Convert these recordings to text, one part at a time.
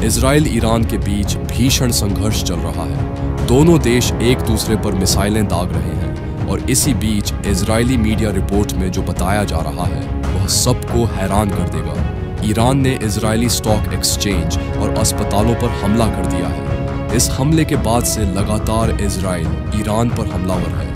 Israel Iran के बीच भीषण संघर्ष चल रहा है। दोनों देश एक दूसरे पर मिसाइलें दाग रहे हैं और इसी बीच इजरायली मीडिया रिपोर्ट में जो बताया जा रहा है वह सबको हैरान कर देगा। ईरान ने इजरायली स्टॉक एक्सचेंज और अस्पतालों पर हमला कर दिया है। इस हमले के बाद से लगातार इजराइल ईरान पर हमलावर है।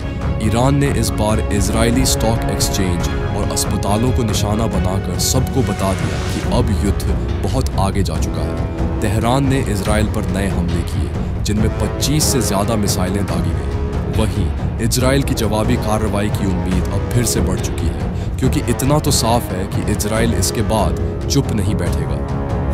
ईरान ने इस बार इजरायली स्टॉक एक्सचेंज और अस्पतालों को निशाना बनाकर सबको बता दिया कि अब युद्ध बहुत आगे जा चुका है। तेहरान ने इजराइल पर नए हमले किए जिनमें 25 से ज़्यादा मिसाइलें दागी गई। वहीं इजराइल की जवाबी कार्रवाई की उम्मीद अब फिर से बढ़ चुकी है, क्योंकि इतना तो साफ है कि इजराइल इसके बाद चुप नहीं बैठेगा।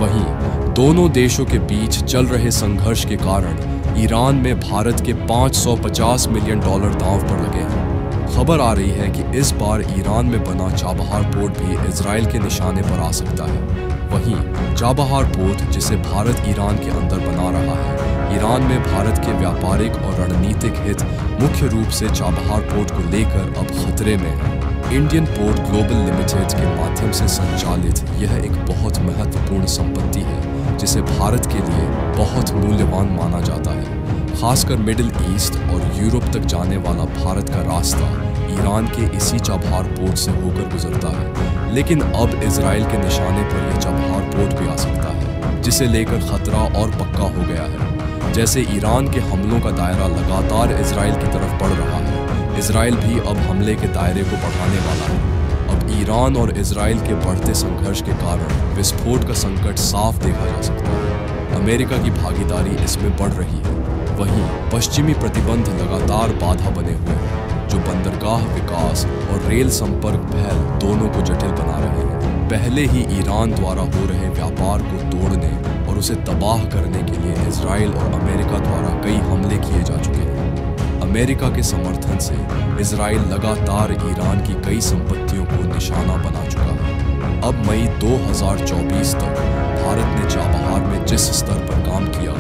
वहीं दोनों देशों के बीच चल रहे संघर्ष के कारण ईरान में भारत के $550 मिलियन दांव पर लगे हैं। खबर आ रही है कि इस बार ईरान में बना चाबहार पोर्ट भी इजराइल के निशाने पर आ सकता है। वहीं चाबहार पोर्ट, जिसे भारत ईरान के अंदर बना रहा है, ईरान में भारत के व्यापारिक और रणनीतिक हित मुख्य रूप से चाबहार पोर्ट को लेकर अब खतरे में है। इंडियन पोर्ट ग्लोबल लिमिटेड के माध्यम से संचालित यह एक बहुत महत्वपूर्ण संपत्ति है जिसे भारत के लिए बहुत मूल्यवान माना जाता है। खासकर मिडिल ईस्ट और यूरोप तक जाने वाला भारत का रास्ता ईरान के इसी चाबहार पोर्ट से होकर गुजरता है। लेकिन अब इजराइल के निशाने पर यह चाबहार पोर्ट भी आ सकता है, जिसे लेकर खतरा और पक्का हो गया है। जैसे ईरान के हमलों का दायरा लगातार इजराइल की तरफ बढ़ रहा है, इजराइल भी अब हमले के दायरे को बढ़ाने वाला है। अब ईरान और इजराइल के बढ़ते संघर्ष के कारण विस्फोट का संकट साफ देखा जा सकता है। अमेरिका की भागीदारी इसमें बढ़ रही है। वहीं पश्चिमी प्रतिबंध लगातार बाधा बने हुए हैं, जो बंदरगाह विकास और रेल संपर्क पहल दोनों को जटिल बना रहे हैं। पहले ही ईरान द्वारा हो रहे व्यापार को तोड़ने और उसे तबाह करने के लिए इजराइल और अमेरिका द्वारा कई हमले किए जा चुके हैं। अमेरिका के समर्थन से इजराइल लगातार ईरान की कई संपत्तियों को निशाना बना चुका है। अब मई 2024 तक भारत ने चाबहार में जिस स्तर पर काम किया,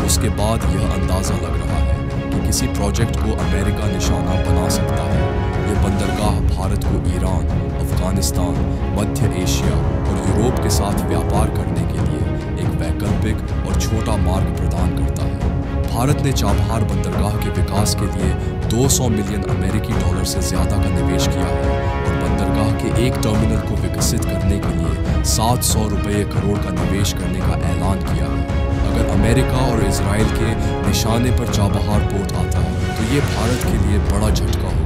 उसके बाद यह अंदाज़ा लग रहा है कि किसी प्रोजेक्ट को अमेरिका निशाना बना सकता है। यह बंदरगाह भारत को ईरान, अफगानिस्तान, मध्य एशिया और यूरोप के साथ व्यापार करने के लिए एक वैकल्पिक और छोटा मार्ग प्रदान करता है। भारत ने चाबहार बंदरगाह के विकास के लिए $200 मिलियन अमेरिकी डॉलर से ज़्यादा का निवेश किया है और बंदरगाह के एक टर्मिनल को विकसित करने के लिए $700 करोड़ का निवेश करने का ऐलान किया है। अगर अमेरिका और इजराइल के निशाने पर चाबहार पोर्ट आता है तो ये भारत के लिए बड़ा झटका होगा।